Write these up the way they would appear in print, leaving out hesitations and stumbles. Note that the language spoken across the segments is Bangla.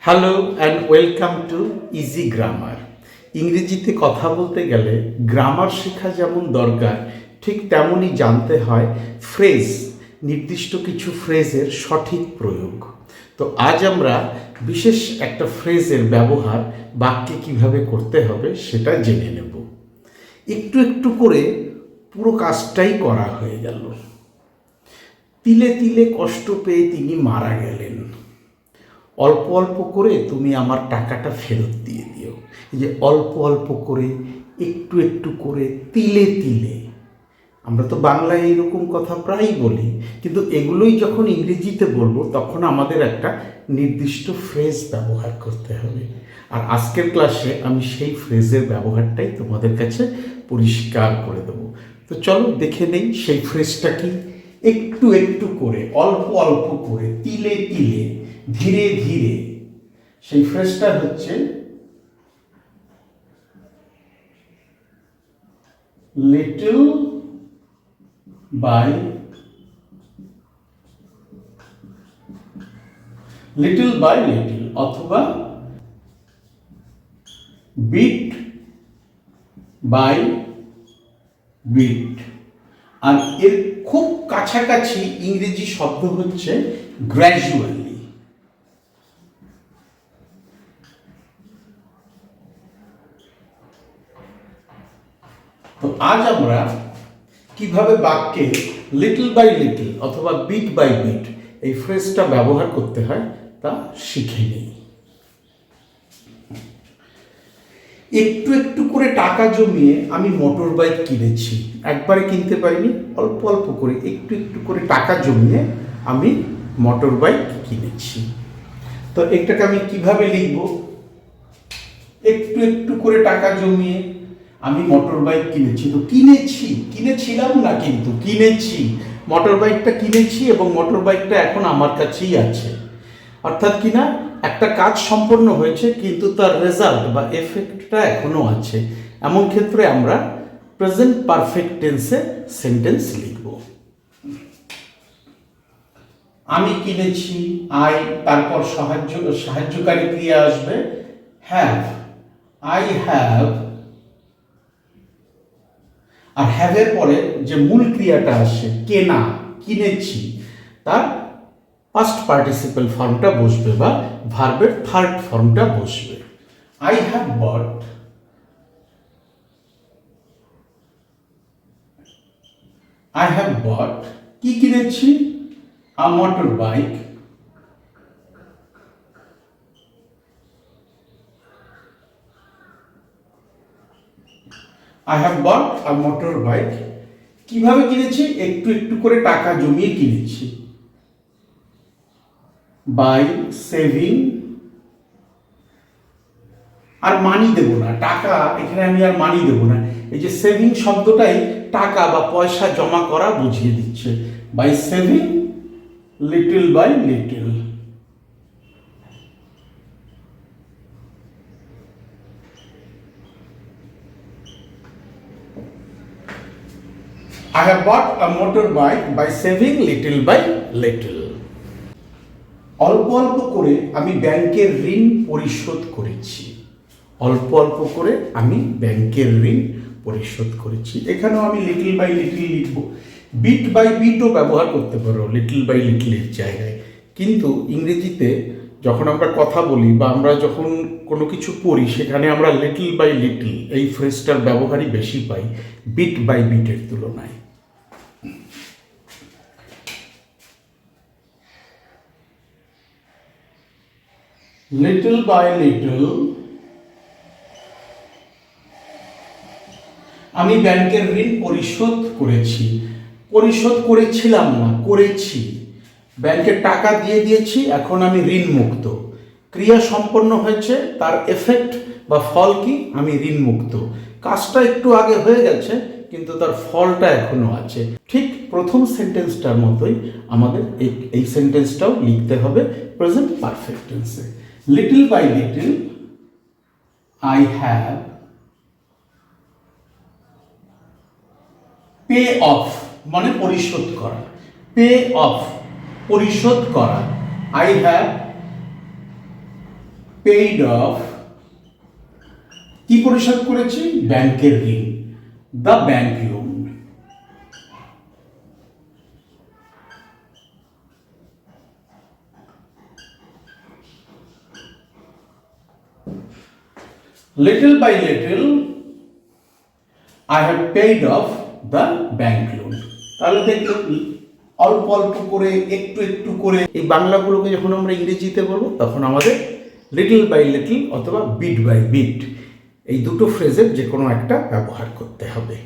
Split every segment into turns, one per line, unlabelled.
Hello and welcome to easy grammar. ইংরেজিতে কথা বলতে গেলে গ্রামার শেখা যেমন দরকার, ঠিক তেমনই জানতে হয় ফ্রেজ, নির্দিষ্ট কিছু ফ্রেজের সঠিক প্রয়োগ। তো আজ আমরা বিশেষ একটা ফ্রেজের ব্যবহার বাক্যে কিভাবে করতে হবে সেটা জেনে নেব। একটু একটু করে পুরো কাজটাই করা হয়ে গেল। তিলে তিলে কষ্ট পেয়ে তিনি মারা গেলেন। অল্প অল্প করে তুমি আমার টাকাটা ফেরত দিয়ে দিও। এই যে অল্প অল্প করে, একটু একটু করে, তিলে তিলে, আমরা তো বাংলায় এইরকম কথা প্রায়ই বলি, কিন্তু এগুলোই যখন ইংরেজিতে বলবো তখন আমাদের একটা নির্দিষ্ট ফ্রেজ ব্যবহার করতে হবে। আর আজকের ক্লাসে আমি সেই ফ্রেজের ব্যবহারটাই তোমাদের কাছে পরিষ্কার করে দেবো। তো চলো দেখে নেই সেই ফ্রেজটা কি। একটু একটু করে, অল্প অল্প করে, তিলে তিলে, ধীরে ধীরে, সেই ফ্রেজটা হচ্ছে লিটল বাই লিটল অথবা বিট বাই বিট। আর এর খুব কাছাকাছি ইংরেজি শব্দ হচ্ছে গ্র্যাজুয়ালি। তো আজ আমরা কিভাবে বাক্যে লিটল বাই লিটল অথবা বিট বাই বিট এই ফ্রেজটা ব্যবহার করতে হয় তা শিখে নিই। একটু একটু করে টাকা জমিয়ে আমি মোটর বাইক কিনেছি। একবারে কিনতে পারিনি, অল্প অল্প করে, একটু একটু করে টাকা জমিয়ে আমি মোটর বাইক কিনেছি। তো এটাকে আমি কিভাবে লিখব? একটু একটু করে টাকা জমিয়ে আমি মোটর বাইক কিনেছি। তো কিনেছিলাম না, কিন্তু কিনেছি। মোটর বাইকটা কিনেছি এবং মোটর বাইকটা এখন আমার কাছেই আছে। অর্থাৎ কিনা একটা কাজ সম্পন্ন হয়েছে কিন্তু তার রেজাল্ট বা এফেক্টটা এখনো আছে। এমন ক্ষেত্রে আমরা প্রেজেন্ট পারফেক্ট টেন্সে সেন্টেন্স লিখব। আমি কিনেছি, আই, তারপর সাহায্যকারী ক্রিয়া আসবে হ্যাভ, আই হ্যাভ। আর হ্যাভের পরে যে মূল ক্রিয়াটা আসে কেনা, কিনেছি, তার পাস্ট পার্টিসিপেল ফর্মটা বসবে বা ভার্বের থার্ড ফর্মটা বসবে। I have bought, I have bought, কি কিনেছি? A motor bike. I have bought a motor bike. কিভাবে কিনেছি? একটু একটু করে টাকা জমিয়ে কিনেছি। বাই সেভিং, আর মানি দেব না, টাকা এখানে আমি আর মানি দেব না। এই যে সেভিং শব্দটাই টাকা বা পয়সা জমা করা বুঝিয়ে দিচ্ছে। By saving little by little. I have bought a motorbike by saving little by little. অল্প অল্প করে আমি ব্যাংকের ঋণ পরিশোধ করেছি। অল্প অল্প করে আমি ব্যাংকের ঋণ পরিশোধ করেছি। এখানেও আমি লিটল বাই লিটল লিখব। বিট বাই বিটও ব্যবহার করতে পারো লিটল বাই লিটলের জায়গায়। কিন্তু ইংরেজিতে যখন আমরা কথা বলি বা আমরা যখন কোনো কিছু পড়ি, সেখানে আমরা লিটল বাই লিটল এই ফ্রেজটার ব্যবহারই বেশি পাই বিট বাই বিটের তুলনায়। লিটল বাই লিটল আমি ব্যাংকের ঋণ পরিশোধ করেছি। পরিশোধ করেছিলাম না, করেছি। ব্যাংকের টাকা দিয়ে দিয়েছি, এখন আমি ঋণ মুক্ত। ক্রিয়া সম্পন্ন হয়েছে, তার এফেক্ট বা ফল কি? আমি ঋণ মুক্ত। কাজটা একটু আগে হয়ে গেছে কিন্তু তার ফলটা এখনো আছে। ঠিক প্রথম সেন্টেন্সটার মতোই আমাদের এই সেন্টেন্সটাও লিখতে হবে প্রেজেন্ট পারফেক্ট টেন্সে। Little by little I have pay off, মানে পরিশোধ করা। পে অফ, পরিশোধ করা। আই হ্যাভ পেইড অফ, কি পরিশোধ করেছি? ব্যাংকের ঋণ, the bank loan. Little by little I have paid off the bank loan. তাহলে দেখো অল্প অল্প করে, একটু একটু করে, এই বাংলাগুলোকে যখন আমরা ইংরেজিতে বলবো তখন আমাদের লিটল বাই লিটল অথবা বিট বাই বিট এই দুটো ফ্রেজের যে কোনো একটা ব্যবহার করতে হবে।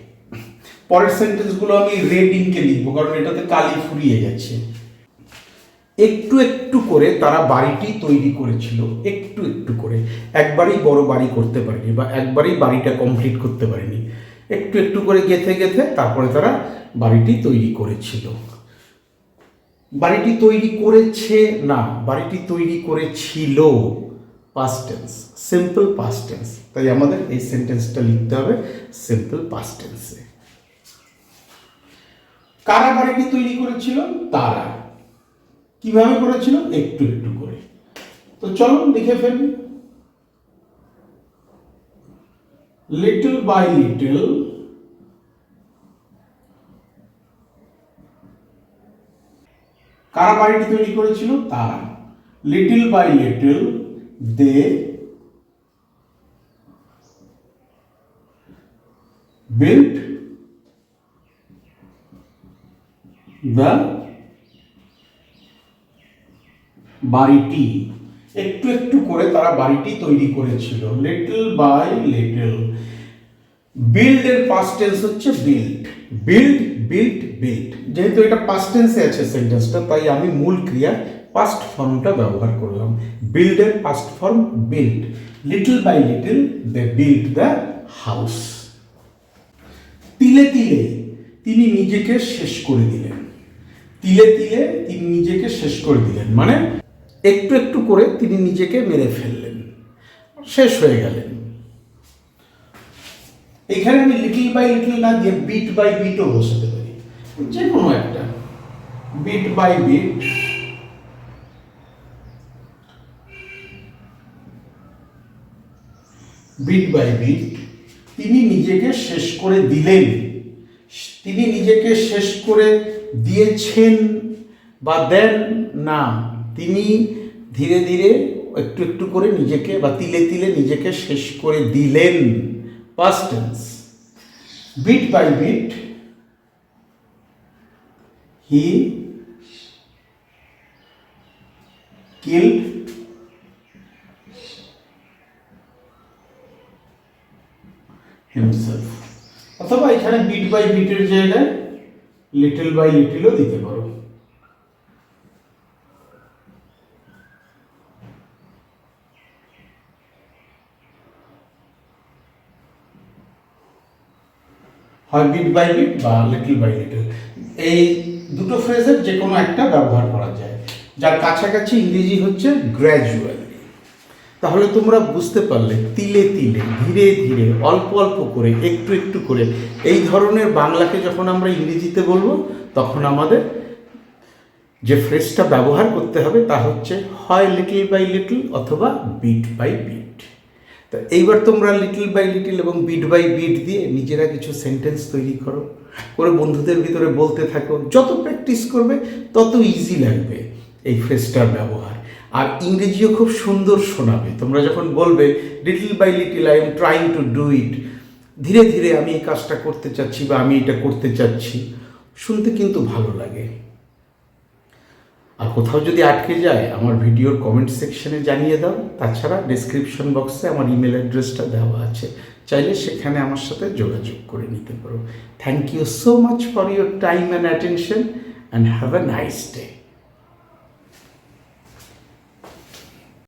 পরের সেন্টেন্সগুলো আমি রেড ইঙ্কে লিখবো কারণ এটাতে কালি ফুরিয়ে গেছে। একটু একটু করে তারা বাড়িটি তৈরি করেছিল, একটু একটু করে, একবারেই বড় বাড়ি করতে পারেনি বা একবারেই বাড়িটা কমপ্লিট করতে পারেনি, একটু একটু করে গেঁথে গেঁথে তারপরে তারা বাড়িটি তৈরি করেছিল। বাড়িটি তৈরি করেছে না, বাড়িটি তৈরি করেছিল, past tense, simple past tense. তাই আমাদের এই সেন্টেন্সটা লিখতে হবে সিম্পল পাস্ট টেন্সে। কারা বাড়িটি তৈরি করেছিল? তারা। কিভাবে করেছিল? একটু একটু করে। তো চলো লিখে ফেলি। লিটল বাই লিটল কারা বাড়িটি তৈরি করেছিল? তারা। Little by little they built the বাড়িটি। একটু একটু করে তারা বাড়িটি তৈরি করেছিল। Little by little. বিল্ড এর পাস্ট টেন্স হচ্ছে বিল্ড। Build, build, build. যেহেতু এটা পাস্ট টেন্সে আছে সেন্টেন্সটা, তাই আমি মূল ক্রিয়া পাস্ট ফর্মটা ব্যবহার করলাম। বিল্ড এর past form build. Little by little they build the house. তিলে তিলে তিনি নিজেকে শেষ করে দিলেন। তিলে তিলে তিনি নিজেকে শেষ করে দিলেন মানে একটু একটু করে তিনি নিজেকে মেরে ফেললেন, শেষ হয়ে গেলেন। এখানে আমি লিটল বাই লিটল না দিয়ে বিট বাই বিটও বসাতে পারি, যে কোনো একটা। Bit by bit, bit by bit তিনি নিজেকে শেষ করে দিলেন। তিনি নিজেকে শেষ করে দিয়েছেন বা দেন না, তিনি ধীরে ধীরে একটু একটু করে নিজেকে বা তিলে তিলে নিজেকে শেষ করে দিলেন, past tense. Bit by bit he killed himself. অথবা এখানে বিট বাই বিটের জায়গায় লিটল বাই লিটলও দিতে পারো। হয় বিট বাই বিট বা লিটল বাই লিটল, এই দুটো ফ্রেজের যে কোনো একটা ব্যবহার করা যায়, যার কাছাকাছি ইংরেজি হচ্ছে গ্র্যাজুয়ালি। তাহলে তোমরা বুঝতে পারলে তিলে তিলে, ধীরে ধীরে, অল্প অল্প করে, একটু একটু করে, এই ধরনের বাংলাকে যখন আমরা ইংরেজিতে বলবো তখন আমাদের যে ফ্রেজটা ব্যবহার করতে হবে তা হচ্ছে হয় লিটল বাই লিটল অথবা বিট বাই বিট। তা এইবার তোমরা লিটল বাই লিটল এবং বিট বাই বিট দিয়ে নিজেরা কিছু সেন্টেন্স তৈরি করো, করে বন্ধুদের ভিতরে বলতে থাকো। যত প্র্যাকটিস করবে তত ইজি লাগবে এই ফ্রেজটার ব্যবহার, আর ইংরেজিও খুব সুন্দর শোনাবে। তোমরা যখন বলবে little by little I am trying to do it, ধীরে ধীরে আমি এই কাজটা করতে চাচ্ছি বা আমি এটা করতে চাচ্ছি, শুনতে কিন্তু ভালো লাগে। আর কোথাও যদি আটকে যায় আমার ভিডিওর কমেন্ট সেকশনে জানিয়ে দাও। তাছাড়া ডেসক্রিপশন বক্সে আমার ইমেল অ্যাড্রেসটা দেওয়া আছে, চাইলে সেখানে আমার সাথে যোগাযোগ করে নিতে পারো। Thank you so much for your time and attention and have a nice day.